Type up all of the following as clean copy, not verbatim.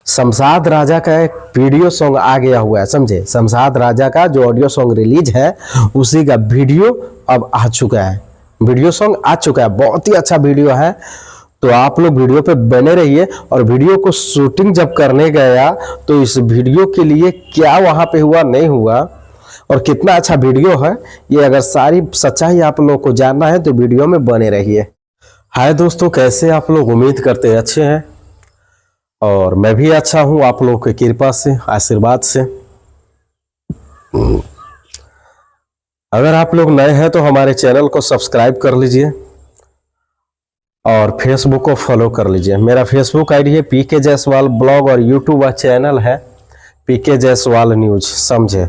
शमशाद राजा का एक video song आ गया हुआ है, समझे। शमशाद राजा का जो ऑडियो सॉन्ग रिलीज है उसी का वीडियो अब आ चुका है, वीडियो सॉन्ग आ चुका है। बहुत ही अच्छा वीडियो है, तो आप लोग वीडियो पे बने रहिए। और वीडियो को शूटिंग जब करने गया तो इस वीडियो के लिए क्या वहां पे हुआ नहीं हुआ और कितना अच्छा वीडियो है, ये अगर सारी सच्चाई आप लोग को जानना है तो वीडियो में बने रहिए। हाय दोस्तों, कैसे आप लोग? उम्मीद करते हैं अच्छे हैं और मैं भी अच्छा हूं आप लोगों की कृपा से, आशीर्वाद से। अगर आप लोग नए हैं तो हमारे चैनल को सब्सक्राइब कर लीजिए और फेसबुक को फॉलो कर लीजिए। मेरा फेसबुक आईडी है पीके जायसवाल ब्लॉग और यूट्यूब का चैनल है पीके जायसवाल न्यूज, समझे।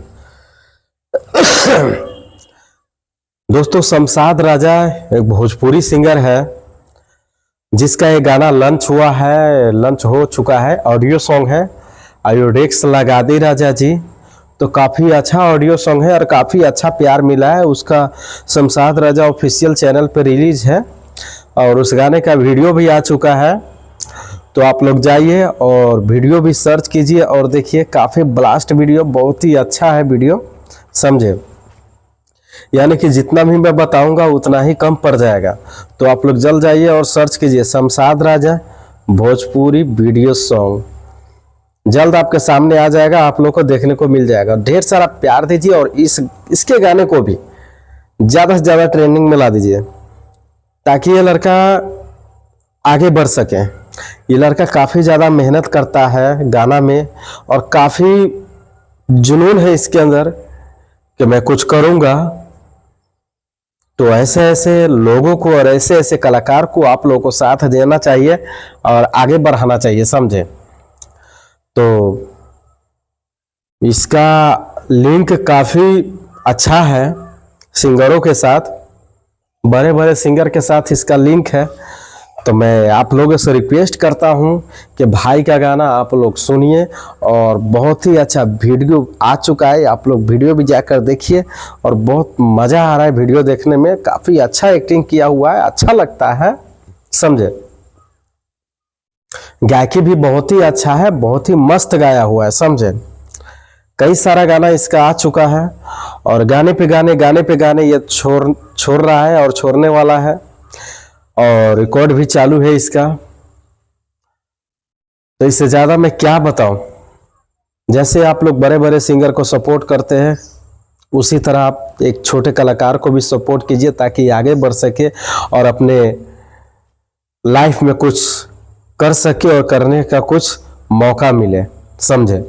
दोस्तों, शमशाद राजा एक भोजपुरी सिंगर है जिसका ये गाना लॉन्च हो चुका है, ऑडियो सॉन्ग है आयोडेक्स लगा दे राजा जी। तो काफ़ी अच्छा ऑडियो सॉन्ग है और काफ़ी अच्छा प्यार मिला है उसका। शमशाद राजा ऑफिशियल चैनल पर रिलीज है और उस गाने का वीडियो भी आ चुका है। तो आप लोग जाइए और वीडियो भी सर्च कीजिए और देखिए, काफ़ी ब्लास्ट वीडियो, बहुत ही अच्छा है वीडियो, समझे। यानी कि जितना भी मैं बताऊंगा उतना ही कम पड़ जाएगा। तो आप लोग जल्द जाइए और सर्च कीजिए शमशाद राजा भोजपुरी वीडियो सॉन्ग, जल्द आपके सामने आ जाएगा, आप लोग को देखने को मिल जाएगा। ढेर सारा प्यार दीजिए और इसके गाने को भी ज़्यादा से ज़्यादा ट्रेंडिंग में ला दीजिए ताकि ये लड़का आगे बढ़ सके। ये लड़का काफ़ी ज़्यादा मेहनत करता है गाना में और काफ़ी जुनून है इसके अंदर कि मैं कुछ करूँगा। तो ऐसे ऐसे लोगों को और ऐसे ऐसे कलाकार को आप लोगों को साथ देना चाहिए और आगे बढ़ाना चाहिए, समझे। तो इसका लिंक काफ़ी अच्छा है सिंगरों के साथ, बड़े बड़े सिंगर के साथ इसका लिंक है। तो मैं आप लोगों से रिक्वेस्ट करता हूं कि भाई का गाना आप लोग सुनिए और बहुत ही अच्छा वीडियो आ चुका है, आप लोग वीडियो भी जाकर देखिए और बहुत मज़ा आ रहा है वीडियो देखने में। काफ़ी अच्छा एक्टिंग किया हुआ है, अच्छा लगता है, समझे। गायकी भी बहुत ही अच्छा है, बहुत ही मस्त गाया हुआ है, समझे। कई सारा गाना इसका आ चुका है और गाने पे गाने ये छोड़ रहा है और छोड़ने वाला है और रिकॉर्ड भी चालू है इसका। तो इससे ज़्यादा मैं क्या बताऊं। जैसे आप लोग बड़े बड़े सिंगर को सपोर्ट करते हैं उसी तरह आप एक छोटे कलाकार को भी सपोर्ट कीजिए ताकि आगे बढ़ सके और अपने लाइफ में कुछ कर सके और करने का कुछ मौका मिले, समझे।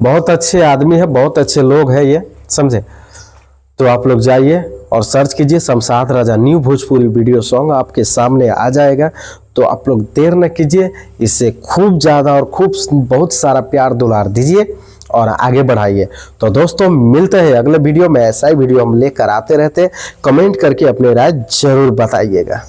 बहुत अच्छे आदमी है, बहुत अच्छे लोग हैं ये, समझे। तो आप लोग जाइए और सर्च कीजिए शमशाद राजा न्यू भोजपुरी वीडियो सॉन्ग, आपके सामने आ जाएगा। तो आप लोग देर न कीजिए, इससे खूब ज़्यादा और खूब बहुत सारा प्यार दुलार दीजिए और आगे बढ़ाइए। तो दोस्तों, मिलते हैं अगले वीडियो में। ऐसा ही वीडियो हम लेकर आते रहते हैं। कमेंट करके अपने राय जरूर बताइएगा।